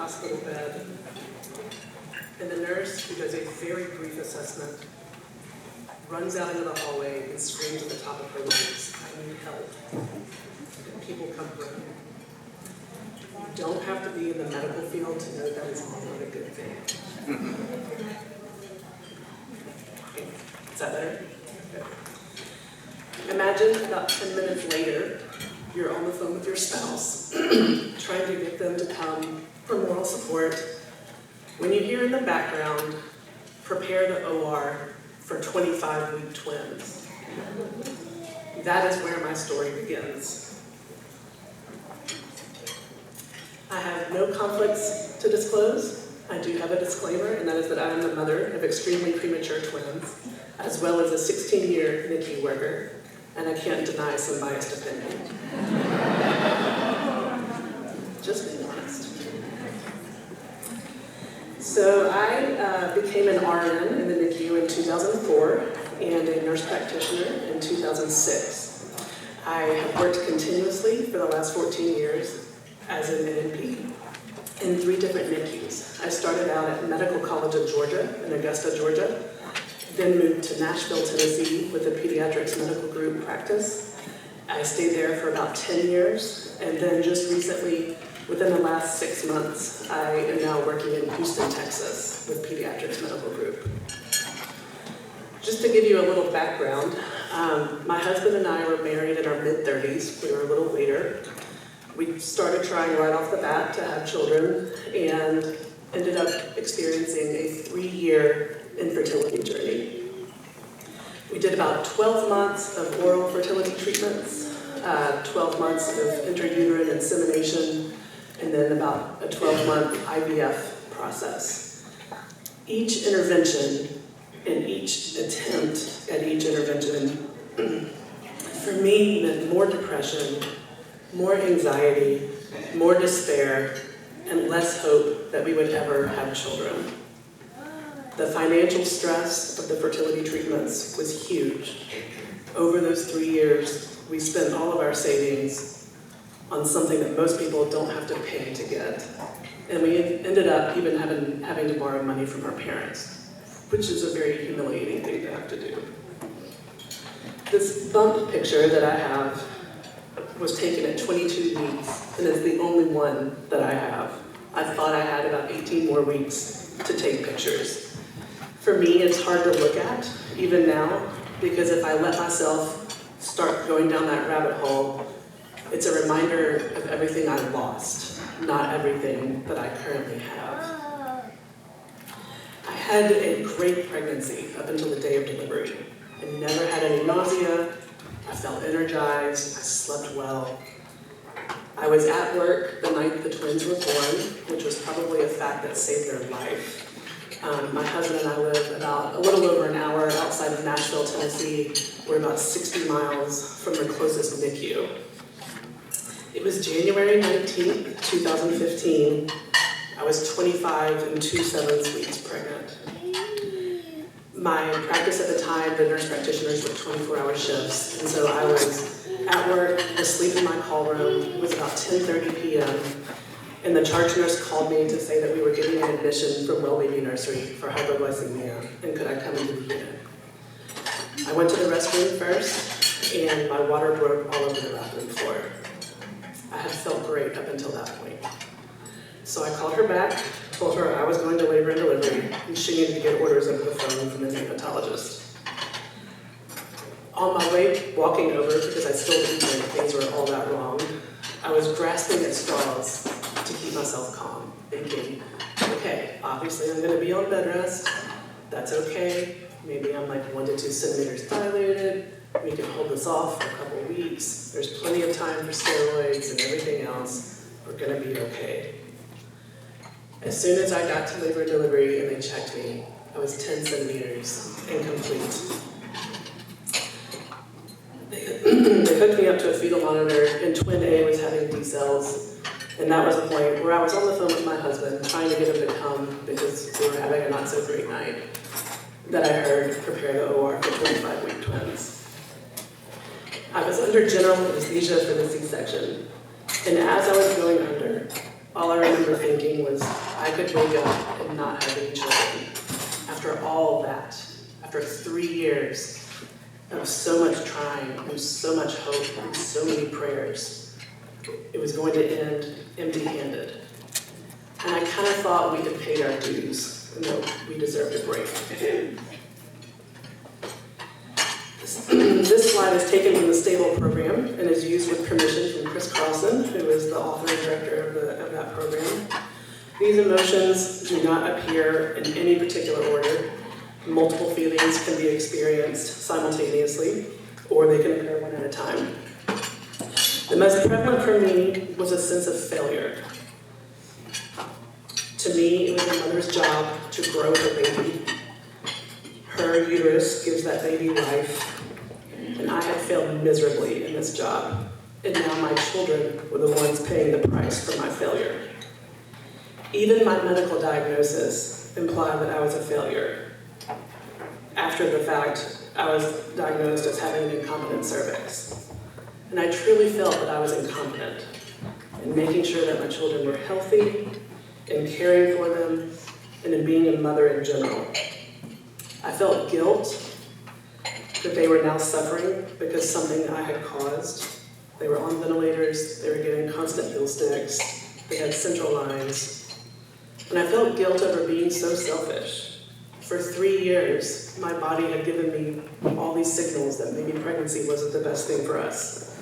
hospital bed, and the nurse, who does a very brief assessment, runs out into the hallway and screams at the top of her lungs, "I need help." And people come running. You don't have to be in the medical field to know that is not a good thing. Is that better? Okay. Imagine about 10 minutes later, you're on the phone with your spouse, trying to get them to come for moral support, when you hear in the background, "Prepare the OR for 25-week twins." That is where my story begins. I have no conflicts to disclose. I do have a disclaimer, and that is that I am the mother of extremely premature twins, as well as a 16-year NICU worker, and I can't deny some biased opinion. Just being honest. So I became an RN in the NICU in 2004 and a nurse practitioner in 2006. I have worked continuously for the last 14 years as an NNP in 3 different NICUs. I started out at Medical College of Georgia in Augusta, Georgia, then moved to Nashville, Tennessee with a pediatrics medical group practice. I stayed there for about 10 years, and then just recently, within the last 6 months, I am now working in Houston, Texas with Pediatrics Medical Group. Just to give you a little background, my husband and I were married in our mid-30s. We were a little later. We started trying right off the bat to have children and ended up experiencing a 3-year infertility journey. We did about 12 months of oral fertility treatments, 12 months of intrauterine insemination, and then about a 12-month IVF process. Each intervention and each attempt at each intervention, for me, meant more depression, more anxiety, more despair, and less hope that we would ever have children. The financial stress of the fertility treatments was huge. Over those 3 years, we spent all of our savings on something that most people don't have to pay to get. And we ended up even having to borrow money from our parents, which is a very humiliating thing to have to do. This bump picture that I have was taken at 22 weeks, and it's the only one that I have. I thought I had about 18 more weeks to take pictures. For me, it's hard to look at, even now, because if I let myself start going down that rabbit hole, it's a reminder of everything I've lost, not everything that I currently have. I had a great pregnancy up until the day of delivery. I never had any nausea, I felt energized, I slept well. I was at work the night the twins were born, which was probably a fact that saved their life. My husband and I live about a little over an hour outside of Nashville, Tennessee. We're about 60 miles from the closest NICU. It was January 19th, 2015. I was 25 and 2/7 weeks pregnant. My practice at the time, the nurse practitioners worked 24-hour shifts, and so I was at work, asleep in my call room. It was about 10:30 p.m., and the charge nurse called me to say that we were getting an admission from Well Baby Nursery for hypoglycemia, and could I come into the unit. I went to the restroom first, and my water broke all over the bathroom floor. I had felt great up until that point. So I called her back, told her I was going to labor and delivery, and she needed to get orders over the phone from the neonatologist. On my way walking over, because I still didn't think things were all that wrong, I was grasping at straws to keep myself calm, thinking, okay, obviously I'm gonna be on bed rest, that's okay, maybe I'm like 1 to 2 centimeters dilated, we can hold this off for a couple weeks, there's plenty of time for steroids and everything else, we're gonna be okay. As soon as I got to labor and delivery and they checked me, I was 10 centimeters incomplete. They hooked me up to a fetal monitor, and twin A was having D cells, and that was a point where I was on the phone with my husband trying to get him to come because we were having a not so great night, that I heard prepare the OR for 25-week twins. I was under general anesthesia for the C-section, and as I was going under, All I remember thinking was I could wake up and not have any children. After all that, after 3 years of so much trying and so much hope and so many prayers, it was going to end empty-handed. And I kind of thought we had paid our dues and that we deserved a break. This slide is taken from the Stable program and is used with permission from Chris Carlson, who is the author and director of that program. These emotions do not appear in any particular order. Multiple feelings can be experienced simultaneously, or they can occur one at a time. The most prevalent for me was a sense of failure. To me, it was a mother's job to grow her baby. Her uterus gives that baby life, and I had failed miserably in this job, and now my children were the ones paying the price for my failure. Even my medical diagnosis implied that I was a failure. After the fact, I was diagnosed as having an incompetent cervix, and I truly felt that I was incompetent in making sure that my children were healthy, in caring for them, and in being a mother in general. I felt guilt that they were now suffering because something I had caused. They were on ventilators, they were getting constant pill sticks, they had central lines. And I felt guilt over being so selfish. For 3 years, my body had given me all these signals that maybe pregnancy wasn't the best thing for us.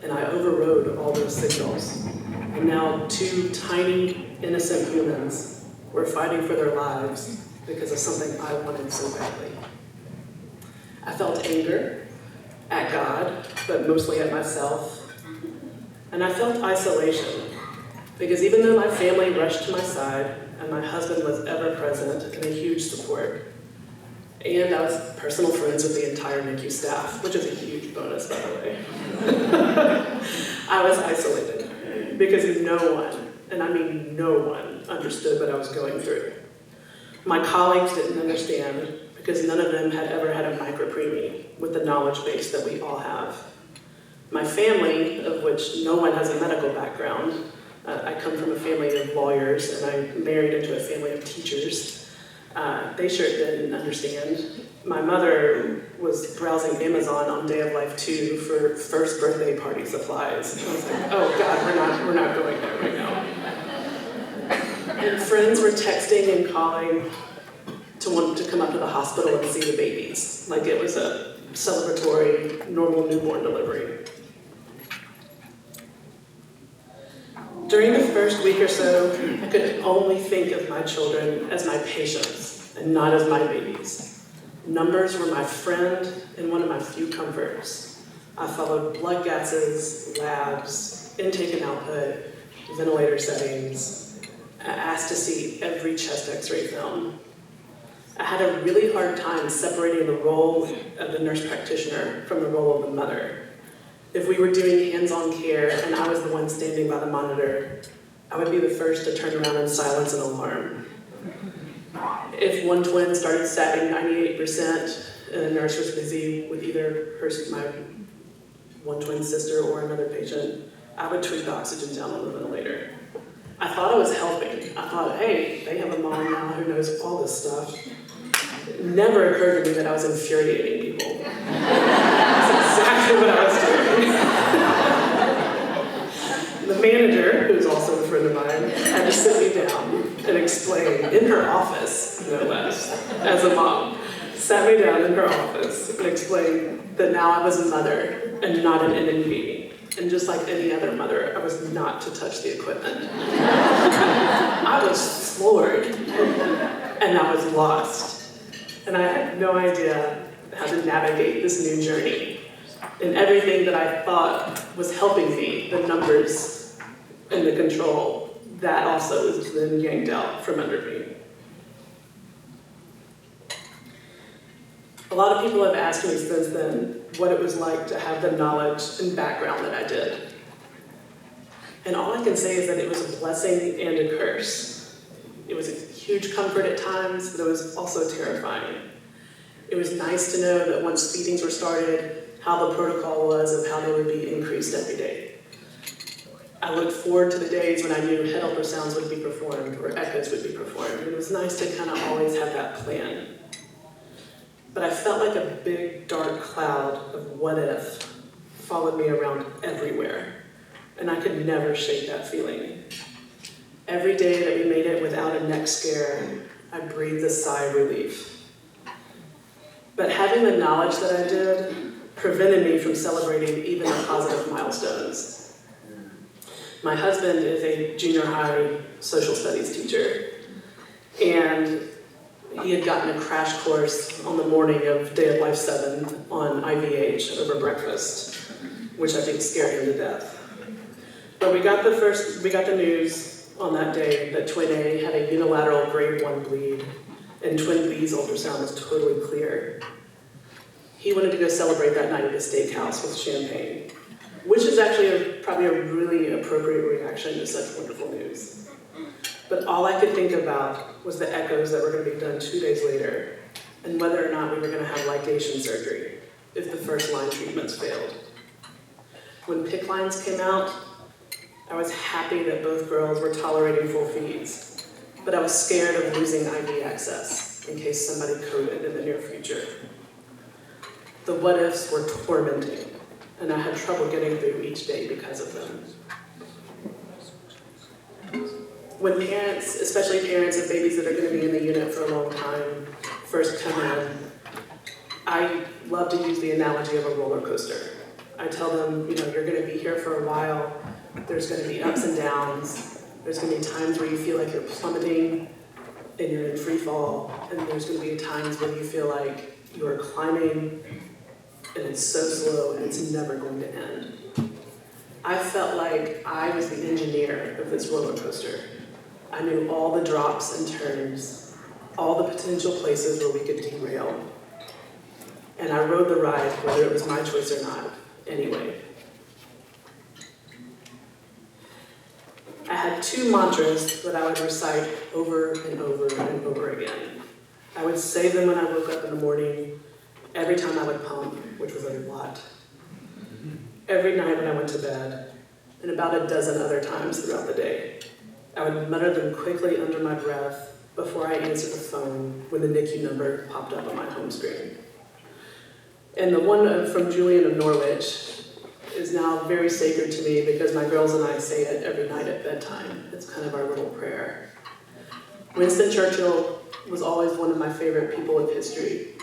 And I overrode all those signals. And now 2 tiny, innocent humans were fighting for their lives because of something I wanted so badly. I felt anger at God, but mostly at myself. And I felt isolation, because even though my family rushed to my side, and my husband was ever present and a huge support, and I was personal friends with the entire NICU staff, which is a huge bonus, by the way, I was isolated, because no one, and I mean no one, understood what I was going through. My colleagues didn't understand, because none of them had ever had a micropreemie with the knowledge base that we all have. My family, of which no one has a medical background, I come from a family of lawyers, and I married into a family of teachers. They sure didn't understand. My mother was browsing Amazon on Day of Life 2 for first birthday party supplies. I was like, oh God, we're not going there right now. And friends were texting and calling to want to come up to the hospital and see the babies, like it was a celebratory, normal newborn delivery. During the first week or so, I could only think of my children as my patients and not as my babies. Numbers were my friend and one of my few comforts. I followed blood gases, labs, intake and output, ventilator settings. I asked to see every chest x-ray film. I had a really hard time separating the role of the nurse practitioner from the role of the mother. If we were doing hands-on care and I was the one standing by the monitor, I would be the first to turn around and silence an alarm. If one twin started sapping 98% and a nurse was busy with either my one twin sister or another patient, I would tweak the oxygen down on the ventilator. I thought I was helping. I thought, hey, they have a mom now who knows all this stuff. It never occurred to me that I was infuriating people. That's exactly what I was doing. The manager, who's also a friend of mine, had to sit me down and explain, in her office, no less, as a mom, sat me down in her office and explained that now I was a mother and not an NNP. And just like any other mother, I was not to touch the equipment. I was floored, and I was lost. And I had no idea how to navigate this new journey. And everything that I thought was helping me, the numbers and the control, that also was then yanked out from under me. A lot of people have asked me since then what it was like to have the knowledge and background that I did. And all I can say is that it was a blessing and a curse. It was a huge comfort at times, but it was also terrifying. It was nice to know that once feedings were started, how the protocol was of how they would be increased every day. I looked forward to the days when I knew head ultrasounds would be performed or echoes would be performed. It was nice to kind of always have that plan. But I felt like a big dark cloud of what if followed me around everywhere, and I could never shake that feeling. Every day that we made it without a neck scare, I breathed a sigh of relief. But having the knowledge that I did prevented me from celebrating even the positive milestones. My husband is a junior high social studies teacher, and he had gotten a crash course on the morning of Day of Life 7 on IVH over breakfast, which I think scared him to death. But we got the news on that day that twin A had a unilateral grade 1 bleed, and twin B's ultrasound was totally clear. He wanted to go celebrate that night at the steakhouse with champagne, which is actually probably a really appropriate reaction to such wonderful news. But all I could think about was the echoes that were going to be done 2 days later, and whether or not we were going to have ligation surgery if the first line treatments failed. When PICC lines came out, I was happy that both girls were tolerating full feeds, but I was scared of losing IV access in case somebody coded in the near future. The what ifs were tormenting, and I had trouble getting through each day because of them. When parents, especially parents of babies that are going to be in the unit for a long time, first come in, I love to use the analogy of a roller coaster. I tell them, you're going to be here for a while. There's going to be ups and downs. There's going to be times where you feel like you're plummeting and you're in free fall, and there's going to be times when you feel like you're climbing and it's so slow and it's never going to end. I felt like I was the engineer of this roller coaster. I knew all the drops and turns, all the potential places where we could derail. And I rode the ride, whether it was my choice or not, anyway. I had 2 mantras that I would recite over and over and over again. I would say them when I woke up in the morning, every time I would pump, which was a lot, every night when I went to bed, and about a dozen other times throughout the day. I would mutter them quickly under my breath before I answered the phone when the NICU number popped up on my home screen. And the one from Julian of Norwich is now very sacred to me because my girls and I say it every night at bedtime. It's kind of our little prayer. Winston Churchill was always one of my favorite people of history.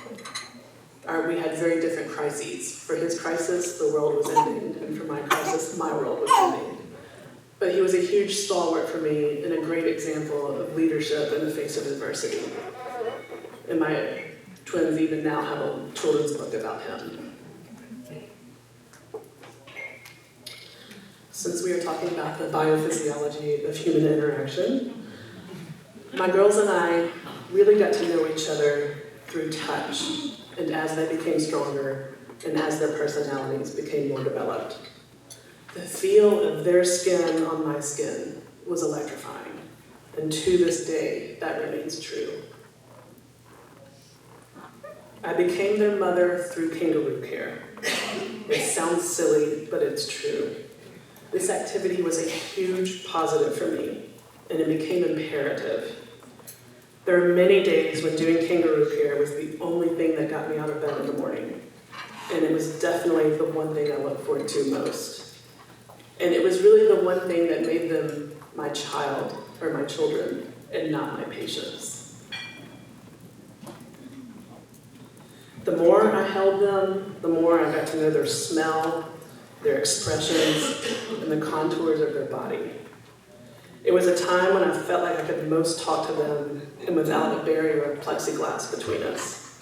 We had very different crises. For his crisis, the world was ending, and for my crisis, my world was ending. But he was a huge stalwart for me and a great example of leadership in the face of adversity. And my twins even now have a children's book about him. Since we are talking about the biophysiology of human interaction, my girls and I really got to know each other through touch, and as they became stronger, and as their personalities became more developed. The feel of their skin on my skin was electrifying, and to this day, that remains true. I became their mother through kangaroo care. It sounds silly, but it's true. This activity was a huge positive for me, and it became imperative. There are many days when doing kangaroo care was the only thing that got me out of bed in the morning, and it was definitely the one thing I look forward to most. And it was really the one thing that made them my child, or my children, and not my patients. The more I held them, the more I got to know their smell, their expressions, and the contours of their body. It was a time when I felt like I could most talk to them and without a barrier of plexiglass between us.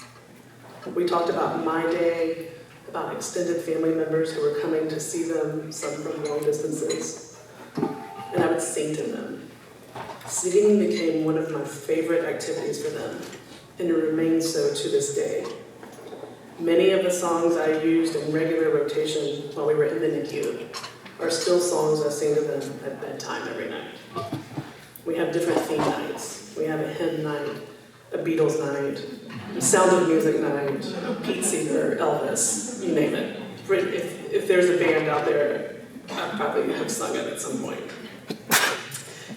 We talked about my day, about extended family members who were coming to see them, some from long distances, and I would sing to them. Singing became one of my favorite activities for them, and it remains so to this day. Many of the songs I used in regular rotation while we were in the NICU are still songs I sing to them at bedtime every night. We have different theme nights. We have a hymn night, a Beatles night, a Sound of Music night, Pete Seeger, Elvis, you name it. If there's a band out there, I probably have sung it at some point.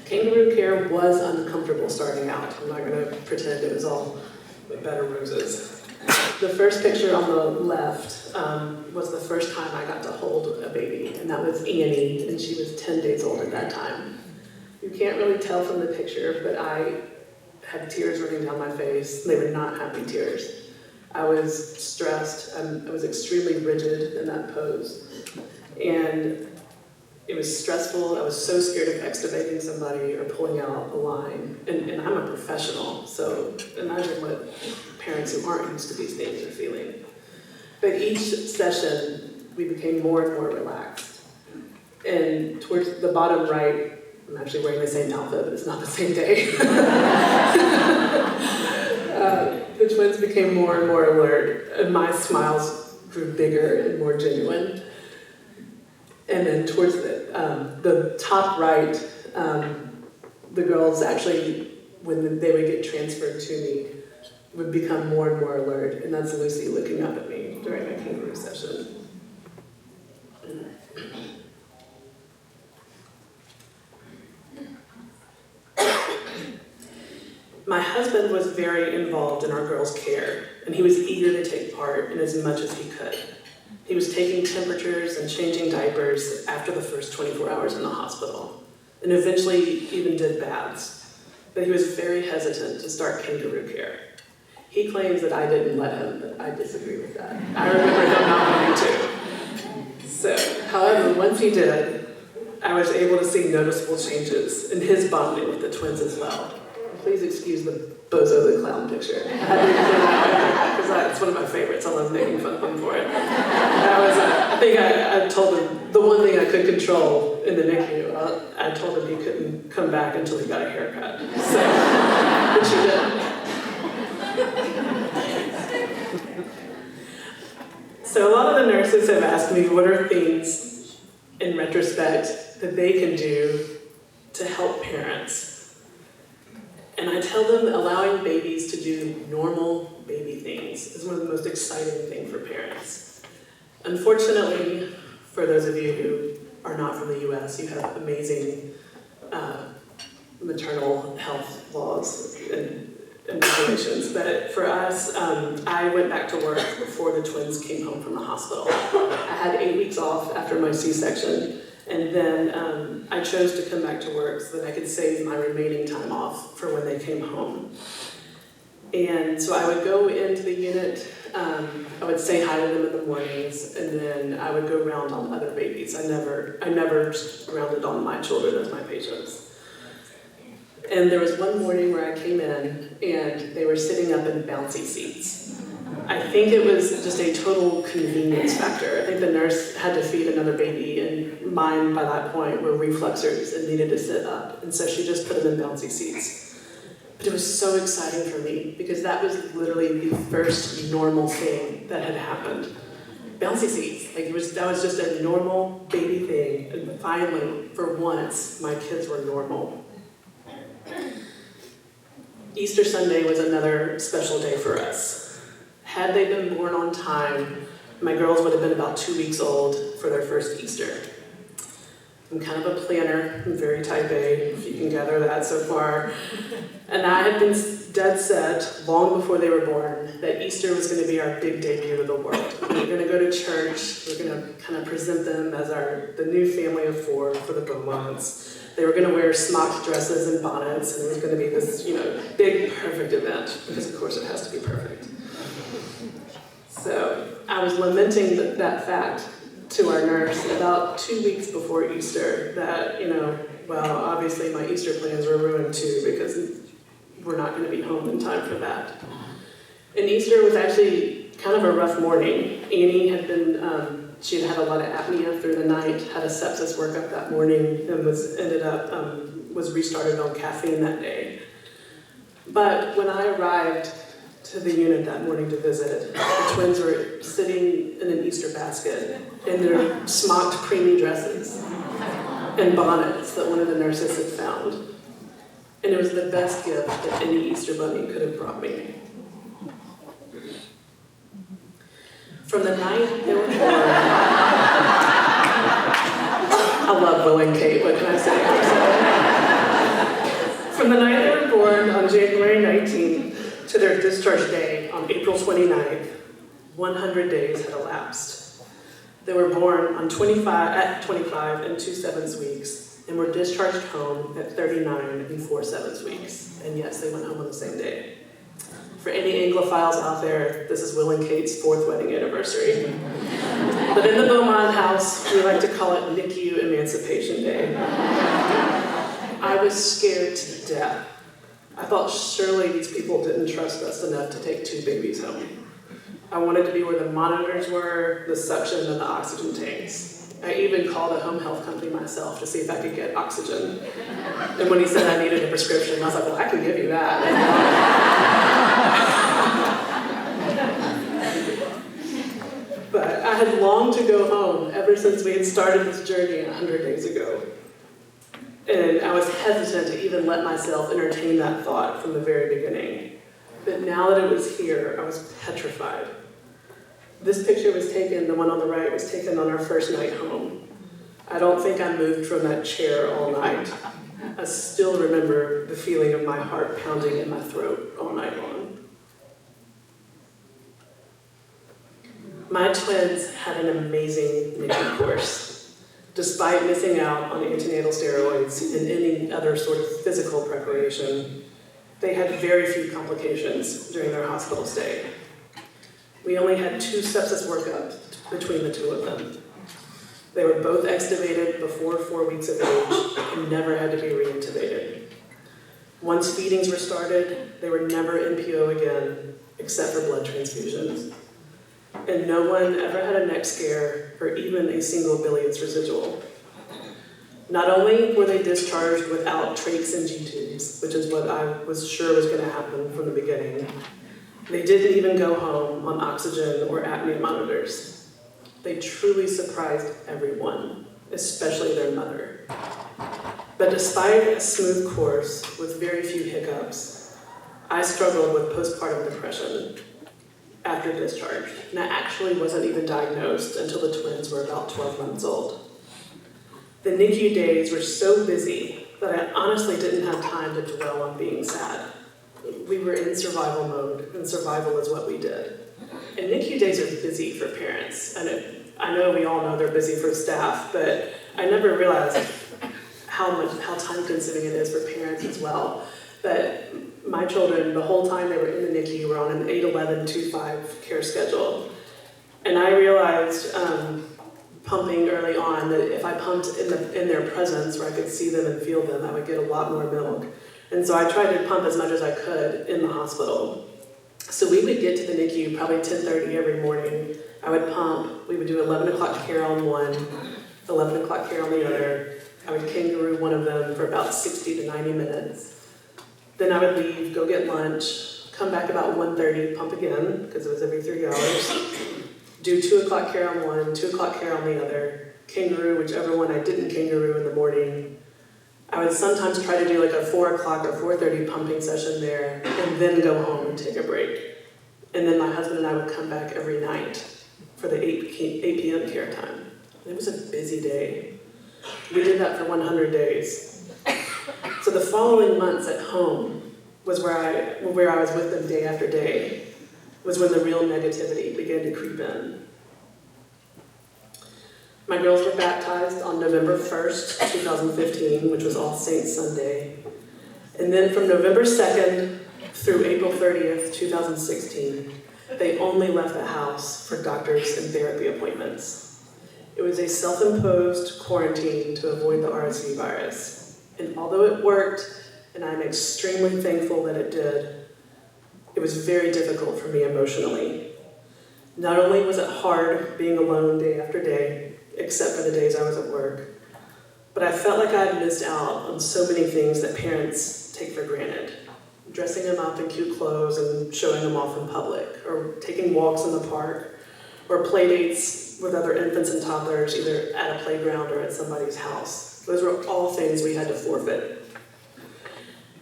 Kangaroo care was uncomfortable starting out. I'm not going to pretend it was all bed of roses. The first picture on the left was the first time I got to hold a baby, and that was Annie, and she was 10 days old at that time. You can't really tell from the picture, but I had tears running down my face. They were not happy tears. I was stressed. I was extremely rigid in that pose. And it was stressful. I was so scared of extubating somebody or pulling out a line. And I'm a professional, so imagine what parents who aren't used to these things are feeling. But each session, we became more and more relaxed. And towards the bottom right, I'm actually wearing the same outfit, but it's not the same day. The twins became more and more alert, and my smiles grew bigger and more genuine. And then towards the top right, the girls actually, when they would get transferred to me, would become more and more alert, and that's Lucy looking up at me during a kangaroo session. My husband was very involved in our girls' care, and he was eager to take part in as much as he could. He was taking temperatures and changing diapers after the first 24 hours in the hospital, and eventually even did baths. But he was very hesitant to start kangaroo care. He claims that I didn't let him, but I disagree with that. I remember him not wanting to. So, however, once he did, I was able to see noticeable changes in his bonding with the twins as well. Please excuse the Bozo the Clown picture. I had to include that because it's one of my favorites. I love making fun of him for it. I think I told him the one thing I could control in the NICU. I told him he couldn't come back until he got a haircut. So, which he did. So a lot of the nurses have asked me what are things in retrospect that they can do to help parents. And I tell them allowing babies to do normal baby things is one of the most exciting things for parents. Unfortunately, for those of you who are not from the US, you have amazing maternal health laws and regulations. But for us, I went back to work before the twins came home from the hospital. I had 8 weeks off after my C-section. And then I chose to come back to work so that I could save my remaining time off for when they came home. And so I would go into the unit, I would say hi to them in the mornings, and then I would go round on other babies. I never rounded on my children as my patients. And there was one morning where I came in, and they were sitting up in bouncy seats. I think it was just a total convenience factor. I think the nurse had to feed another baby, and mine by that point were refluxers and needed to sit up. And so she just put them in bouncy seats. But it was so exciting for me because that was literally the first normal thing that had happened. Bouncy seats, that was just a normal baby thing. And finally, for once, my kids were normal. Easter Sunday was another special day for us. Had they been born on time, my girls would have been about 2 weeks old for their first Easter. I'm kind of a planner. I'm very type A, if you can gather that so far. And I had been dead set, long before they were born, that Easter was going to be our big debut to the world. We were going to go to church. We were going to kind of present them as the new family of 4 for the Beaumonts. They were going to wear smocked dresses and bonnets, and it was going to be this, big, perfect event, because of course it has to be perfect. So I was lamenting that fact to our nurse about 2 weeks before Easter that, obviously my Easter plans were ruined too because we're not going to be home in time for that. And Easter was actually kind of a rough morning. Annie had been, she had had a lot of apnea through the night, had a sepsis workup that morning, and was restarted on caffeine that day. But when I arrived to the unit that morning to visit, the twins were sitting in an Easter basket in their smocked preemie dresses and bonnets that one of the nurses had found. And it was the best gift that any Easter bunny could have brought me. From the night they were born, I love Will and Kate, what can I say? From the night they were born on January 19th to their discharge day on April 29th, 100 days had elapsed. They were born at 25 and 2/7 weeks and were discharged home at 39 and 4/7 weeks. And yes, they went home on the same day. For any Anglophiles out there, this is Will and Kate's 4th wedding anniversary. But in the Beaumont house, we like to call it NICU Emancipation Day. I was scared to death. I thought surely these people didn't trust us enough to take 2 babies home. I wanted to be where the monitors were, the suction, and the oxygen tanks. I even called a home health company myself to see if I could get oxygen. And when he said I needed a prescription, I was like, well, I can give you that. But I had longed to go home ever since we had started this journey 100 days ago. And I was hesitant to even let myself entertain that thought from the very beginning. But now that it was here, I was petrified. This picture was taken, the one on the right, was taken on our first night home. I don't think I moved from that chair all night. I still remember the feeling of my heart pounding in my throat all night long. My twins had an amazing NICU course. Despite missing out on antenatal steroids and any other sort of physical preparation, they had very few complications during their hospital stay. We only had 2 sepsis workups between the 2 of them. They were both extubated before 4 weeks of age and never had to be reintubated. Once feedings were started, they were never NPO again, except for blood transfusions. And no one ever had a neck scare or even a single Billiard's residual. Not only were they discharged without trachs and G-tubes, which is what I was sure was going to happen from the beginning, they didn't even go home on oxygen or apnea monitors. They truly surprised everyone, especially their mother. But despite a smooth course with very few hiccups, I struggled with postpartum depression after discharge, and I actually wasn't even diagnosed until the twins were about 12 months old. The NICU days were so busy that I honestly didn't have time to dwell on being sad. We were in survival mode, and survival is what we did. And NICU days are busy for parents. And I know we all know they're busy for staff, but I never realized how time-consuming it is for parents as well. But my children, the whole time they were in the NICU, were on an 8-11-2-5 care schedule. And I realized pumping early on that if I pumped in their presence where I could see them and feel them, I would get a lot more milk. And so I tried to pump as much as I could in the hospital. So we would get to the NICU probably 10:30 every morning. I would pump. We would do 11 o'clock care on one, 11 o'clock care on the other. I would kangaroo one of them for about 60 to 90 minutes. Then I would leave, go get lunch, come back about 1:30, pump again, because it was every 3 hours. Do 2 o'clock care on one, 2 o'clock care on the other. Kangaroo, whichever one I didn't kangaroo in the morning. I would sometimes try to do like a 4 o'clock or 4:30 pumping session there, and then go home and take a break. And then my husband and I would come back every night for the 8 p.m. care time. It was a busy day. We did that for 100 days. So the following months at home was where I was with them day after day, was when the real negativity began to creep in. My girls were baptized on November 1st, 2015, which was All Saints Sunday. And then from November 2nd through April 30th, 2016, they only left the house for doctors and therapy appointments. It was a self-imposed quarantine to avoid the RSV virus. And although it worked, and I'm extremely thankful that it did, it was very difficult for me emotionally. Not only was it hard being alone day after day, except for the days I was at work, but I felt like I had missed out on so many things that parents take for granted. Dressing them up in cute clothes and showing them off in public, or taking walks in the park, or play dates with other infants and toddlers, either at a playground or at somebody's house. Those were all things we had to forfeit.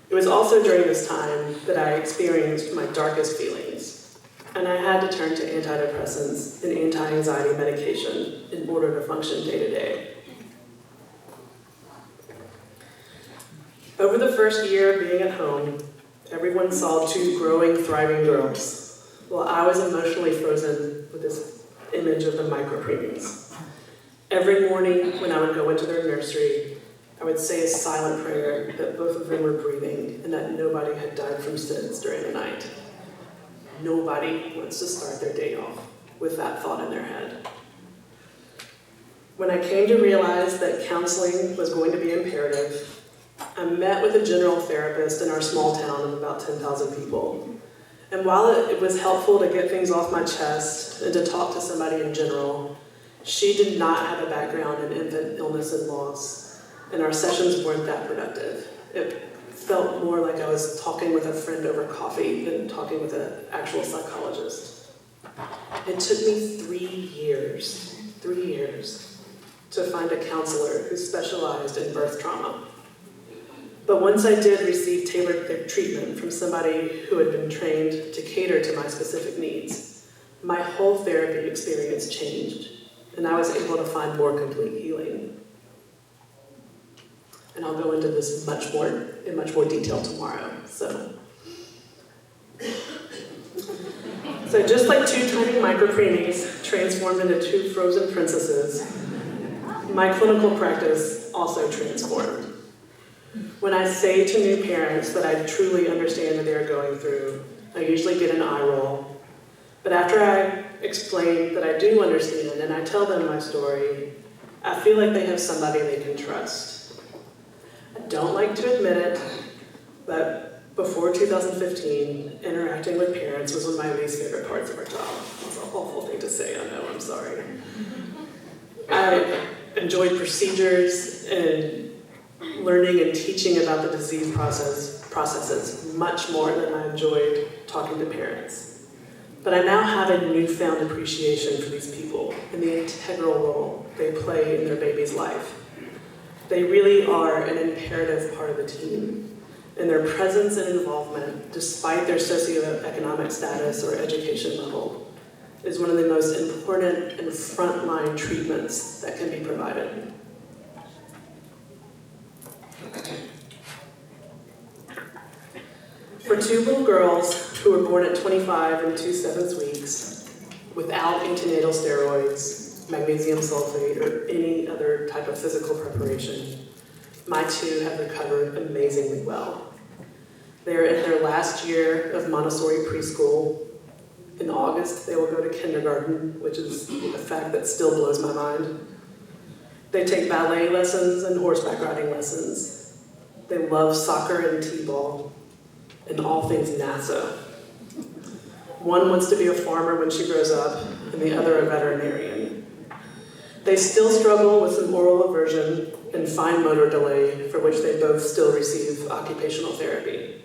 It was also during this time that I experienced my darkest feelings, and I had to turn to antidepressants and anti-anxiety medication in order to function day to day. Over the first year of being at home, everyone saw two growing, thriving girls, while I was emotionally frozen with this image of the micro-preemies. Every morning when I would go into their nursery, I would say a silent prayer that both of them were breathing and that nobody had died from SIDS during the night. Nobody wants to start their day off with that thought in their head. When I came to realize that counseling was going to be imperative, I met with a general therapist in our small town of about 10,000 people. And while it was helpful to get things off my chest and to talk to somebody in general, she did not have a background in infant illness and loss, and our sessions weren't that productive. It felt more like I was talking with a friend over coffee than talking with an actual psychologist. It took me 3 years to find a counselor who specialized in birth trauma. But once I did receive tailored treatment from somebody who had been trained to cater to my specific needs, my whole therapy experience changed, and I was able to find more complete healing. And I'll go into this in much more detail tomorrow. So just like two tiny micro-preemies transformed into two frozen princesses, my clinical practice also transformed. When I say to new parents that I truly understand what they're going through, I usually get an eye roll. But after I explain that I do understand and I tell them my story, I feel like they have somebody they can trust. I don't like to admit it, but before 2015, interacting with parents was one of my least favorite parts of our job. It's an awful thing to say, I know, I'm sorry. I enjoyed procedures and learning and teaching about the disease processes much more than I enjoyed talking to parents. But I now have a newfound appreciation for these people and the integral role they play in their baby's life. They really are an imperative part of the team, and their presence and involvement, despite their socioeconomic status or education level, is one of the most important and frontline treatments that can be provided. For two little girls who were born at 25 and 2/7 weeks, without antenatal steroids, magnesium sulfate, or any other type of physical preparation, my two have recovered amazingly well. They are in their last year of Montessori preschool. In August, they will go to kindergarten, which is a fact that still blows my mind. They take ballet lessons and horseback riding lessons. They love soccer and t-ball, and all things NASA. One wants to be a farmer when she grows up, and the other a veterinarian. They still struggle with some oral aversion and fine motor delay, for which they both still receive occupational therapy.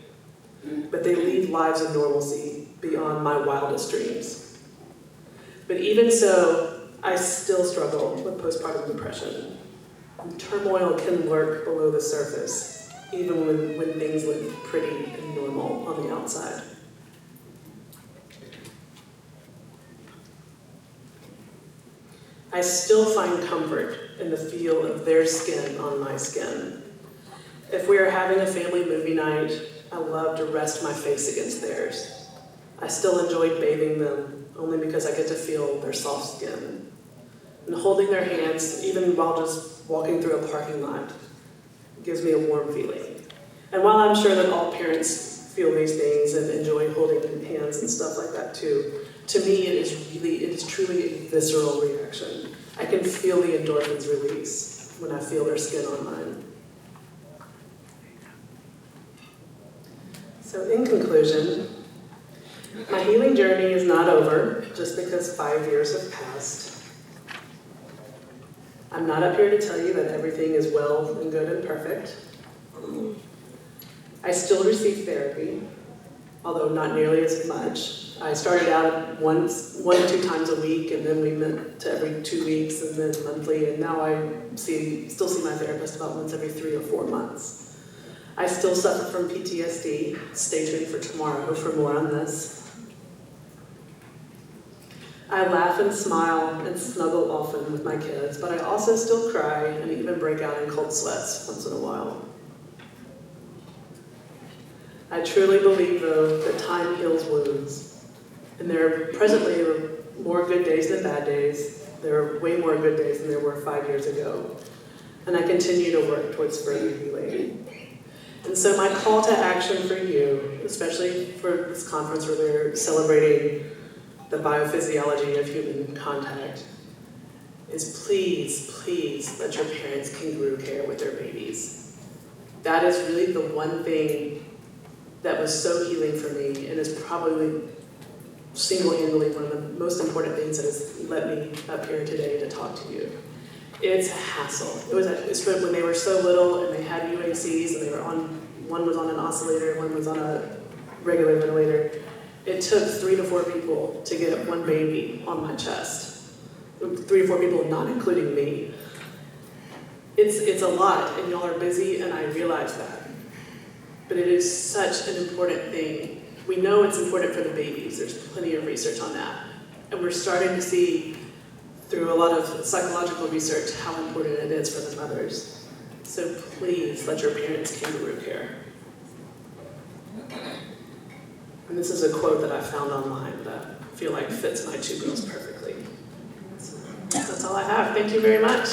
But they lead lives of normalcy beyond my wildest dreams. But even so, I still struggle with postpartum depression. And turmoil can lurk below the surface, even when things look pretty and normal on the outside. I still find comfort in the feel of their skin on my skin. If we are having a family movie night, I love to rest my face against theirs. I still enjoy bathing them, only because I get to feel their soft skin. And holding their hands, even while just walking through a parking lot, gives me a warm feeling. And while I'm sure that all parents feel these things and enjoy holding hands and stuff like that too, to me it is truly a visceral reaction. I can feel the endorphins release when I feel their skin on mine. So in conclusion, my healing journey is not over just because 5 years have passed. I'm not up here to tell you that everything is well and good and perfect. I still receive therapy, although not nearly as much. I started out one to two times a week, and then we met to every 2 weeks, and then monthly, and now I still see my therapist about once every 3 or 4 months. I still suffer from PTSD. Stay tuned for tomorrow for more on this. I laugh and smile and snuggle often with my kids, but I also still cry and even break out in cold sweats once in a while. I truly believe, though, that time heals wounds. And there are presently more good days than bad days. There are way more good days than there were 5 years ago. And I continue to work towards further healing. And so my call to action for you, especially for this conference where we're celebrating the biophysiology of human contact, is please, please let your parents kangaroo care with their babies. That is really the one thing that was so healing for me, and is probably single-handedly one of the most important things that has led me up here today to talk to you. It's a hassle. It's when they were so little and they had UACs and they were one was on an oscillator, one was on a regular ventilator. It took 3 to 4 people to get one baby on my chest. 3 to 4 people, not including me. It's a lot, and y'all are busy, and I realize that. But it is such an important thing. We know it's important for the babies. There's plenty of research on that. And we're starting to see, through a lot of psychological research, how important it is for the mothers. So please let your parents kangaroo care. And this is a quote that I found online that I feel like fits my 2 girls perfectly. So that's all I have. Thank you very much.